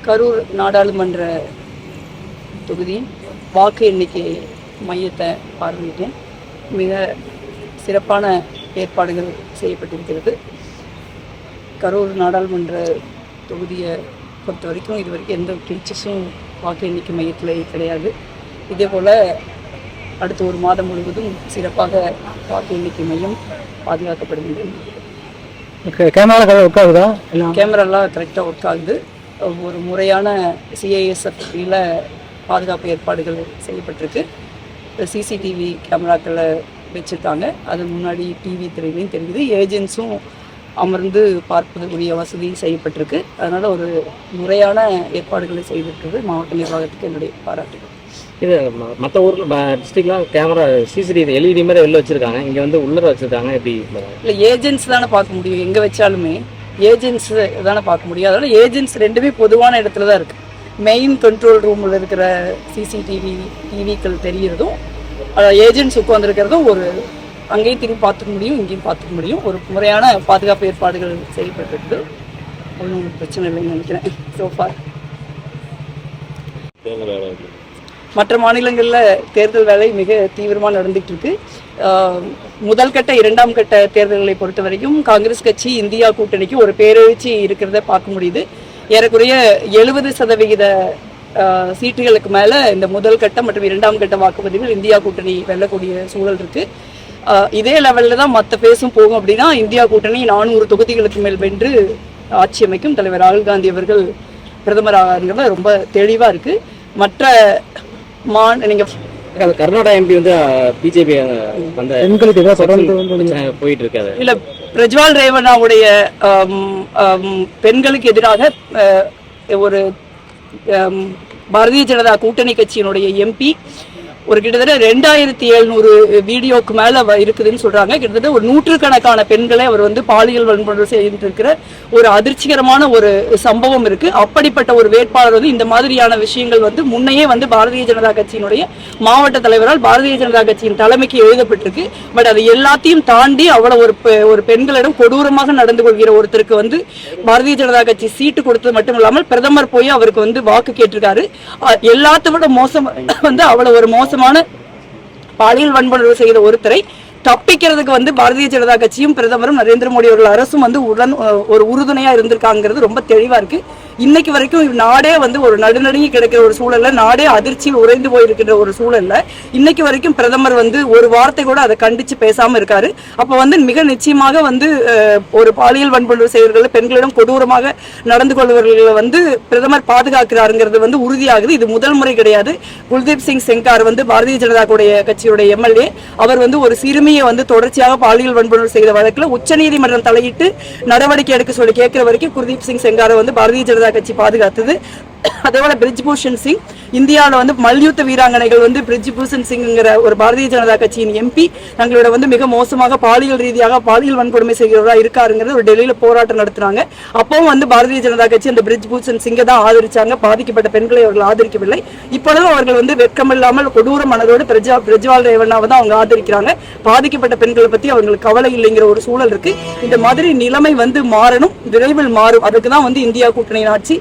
கரூர் நாடாளுமன்ற தொகுதியின் வாக்கு எண்ணிக்கை மையத்தை பார்வையிட்டேன். மிக சிறப்பான ஏற்பாடுகள் செய்யப்பட்டிருக்கிறது. கரூர் நாடாளுமன்ற தொகுதியை பொறுத்த வரைக்கும் இது வரைக்கும் எந்த கிளிச்சஸும் வாக்கு எண்ணிக்கை மையத்தில் கிடையாது. இதே போல் அடுத்த ஒரு மாதம் முழுவதும் சிறப்பாக வாக்கு எண்ணிக்கை மையம் பாதுகாக்கப்படுகின்றது. கேமராலாம் கரெக்டாக ஒர்க் ஆகுது. ஒரு முறையான சிஐஎஸ்எஃப்ல பாதுகாப்பு ஏற்பாடுகள் செய்யப்பட்டிருக்கு. சிசிடிவி கேமராக்களை வச்சுருக்காங்க. அது முன்னாடி டிவி திரையிலையும் தெரியுது. ஏஜென்ட்ஸும் அமர்ந்து பார்ப்பதற்குரிய வசதி செய்யப்பட்டிருக்கு. அதனால் ஒரு முறையான ஏற்பாடுகளை செய்திருக்கிறது மாவட்ட நிர்வாகத்துக்கு என்னுடைய பாராட்டுகள். இது மற்ற ஊரில் டிஸ்ட்ரிக்ட்லாம் கேமரா சிசிடிவி எல்இடி மாதிரி வெளில வச்சுருக்காங்க, இங்கே வந்து உள்ளே வச்சுருக்காங்க. எப்படி இல்லை, ஏஜென்ட்ஸ் தானே பார்க்க முடியும். எங்கே வச்சாலுமே ஏஜென்ட்ஸ் தானே பார்க்க முடியும். அதனால் ஏஜென்ட்ஸ் ரெண்டுமே பொதுவான இடத்துல தான் இருக்குது. மெயின் கண்ட்ரோல் ரூமில் இருக்கிற சிசிடிவி டிவிக்கள் தெரிகிறதும் ஏஜென்ட்ஸ் உட்காந்துருக்கிறதும் ஒரு அங்கேயும் திரும்பி பார்த்துக்க முடியும், இங்கேயும் பார்த்துக்க முடியும். ஒரு முறையான பாதுகாப்பு ஏற்பாடுகள் செய்யப்பட்டிருக்கு. ஒன்றும் பிரச்சனை இல்லைன்னு நினைக்கிறேன். சோஃபார் மற்ற மாநிலங்களில் தேர்தல் வேலை மிக தீவிரமாக நடந்துகிட்டு இருக்கு. முதல் கட்ட இரண்டாம் கட்ட தேர்தல்களை பொறுத்த வரைக்கும் காங்கிரஸ் கட்சி இந்தியா கூட்டணிக்கு ஒரு பேரெழுச்சி இருக்கிறத பார்க்க முடியுது. ஏறக்குறைய 70% சீட்டுகளுக்கு மேலே இந்த முதல் கட்ட மற்றும் இரண்டாம் கட்ட வாக்குப்பதிவில் இந்தியா கூட்டணி வெல்லக்கூடிய சூழல் இருக்கு. இதே லெவலில் தான் மற்ற பேசும் போகும் அப்படின்னா இந்தியா கூட்டணி 400 தொகுதிகளுக்கு மேல் வென்று ஆட்சி அமைக்கும். தலைவர் ராகுல் காந்தி அவர்கள் பிரதமராக ரொம்ப தெளிவாக இருக்கு. மற்ற நீங்க கர்நாடகா எம்பி வந்து பிஜேபி போயிட்டு இருக்காது. இல்ல, பிரஜ்வால் ரேவண்ணாவுடைய பெண்களுக்கு எதிராக ஒரு பாரதிய ஜனதா கூட்டணி கட்சியினுடைய எம்பி ஒரு கிட்டத்தட்ட 2700 வீடியோக்கு மேல இருக்குதுன்னு சொல்றாங்க. கிட்டத்தட்ட ஒரு 100கணக்கான பெண்களை அவர் வந்து பாலியல் வன்முறை செய்திருக்கிற ஒரு அதிர்ச்சிகரமான ஒரு சம்பவம் இருக்கு. அப்படிப்பட்ட ஒரு வேட்பாளர் வந்து இந்த மாதிரியான விஷயங்கள் வந்து முன்னையே வந்து பாரதிய ஜனதா கட்சியினுடைய மாவட்ட தலைவரால் பாரதிய ஜனதா கட்சியின் தலைமைக்கு எழுதப்பட்டிருக்கு. பட் அது எல்லாத்தையும் தாண்டி அவ்வளவு ஒரு பெண்களிடம் கொடூரமாக நடந்து கொள்கிற ஒருத்தருக்கு வந்து பாரதிய ஜனதா கட்சி சீட்டு கொடுத்தது மட்டும் இல்லாமல் பிரதமர் போய் அவருக்கு வந்து வாக்கு கேட்டிருக்காரு. எல்லாத்த விட மோசம் வந்து அவ்வளவு ஒரு மோசமான பாலியல் வன்முறை செய்த ஒருத்தரை தப்பிக்கிறதுக்கு வந்து பாரதிய ஜனதா கட்சியும் பிரதமரும் நரேந்திர மோடி அவர்கள் அரசும் வந்து ஒரு உறுதுணையா இருந்திருக்காங்கிறது ரொம்ப தெளிவா இருக்கு. இன்னைக்கு வரைக்கும் நாடே வந்து ஒரு நடுநடுங்கி கிடக்கிற ஒரு சூழல்ல, நாடே அதிர்ச்சியில் உறைந்து போயிருக்கிற ஒரு சூழல்ல இன்னைக்கு வரைக்கும் பிரதமர் வந்து ஒரு வார்த்தை கூட அதை கண்டிச்சு பேசாம இருக்காரு. அப்ப வந்து மிக நிச்சயமாக வந்து ஒரு பாலியல் வன்முறை செய்வர்கள் பெண்களிடம் கொடூரமாக நடந்து கொள்வர்களை வந்து பிரதமர் பாதுகாக்கிறாருங்கிறது வந்து உறுதியாகுது. இது முதல் முறை கிடையாது. குல்தீப் சிங் செங்கார் வந்து பாரதிய ஜனதா கட்சியுடைய எம்எல்ஏ, அவர் வந்து ஒரு சிறுமியை வந்து தொடர்ச்சியாக பாலியல் வன்முறை செய்த வழக்கில் உச்சநீதிமன்றம் தலையிட்டு நடவடிக்கை எடுக்க சொல்லி கேட்கிற வரைக்கும் குல்தீப் சிங் செங்காரை வந்து பாரதிய ஜனதா கட்சி பாதுகாத்தது. அதேபோல பிரிஜ்பூஷன் சிங், இந்தியாவில் வந்து மல்யுத்த வீராங்கனைகள் வந்து பிரிஜ்பூஷன் சிங்கிற ஒரு பாரதிய ஜனதா கட்சியின் எம்பி தங்களோட வந்து மிக மோசமாக பாலியல் ரீதியாக பாலியல் வன்கொடுமை செய்கிறவரா இருக்காருங்கிறது ஒரு டெல்லியில போராட்டம் நடத்தினாங்க. அப்பவும் வந்து பாரதிய ஜனதா கட்சி அந்த பிரிஜ்பூஷன் சிங்கை தான் ஆதரிச்சாங்க. பாதிக்கப்பட்ட பெண்களை அவர்கள் ஆதரிக்கவில்லை. இப்பொழுதும் அவர்கள் வந்து வெட்கமில்லாமல் கொடூர மனதோடு பிரஜ்வால் ரேவண்ணாவை தான் அவங்க ஆதரிக்கிறாங்க. பாதிக்கப்பட்ட பெண்களை பத்தி அவங்களுக்கு கவலை இல்லைங்கிற ஒரு சூழல் இருக்கு. இந்த மாதிரி நிலைமை வந்து மாறணும், விரைவில் மாறும். அதுக்கு தான் வந்து இந்தியா கூட்டணியின் ஆட்சி.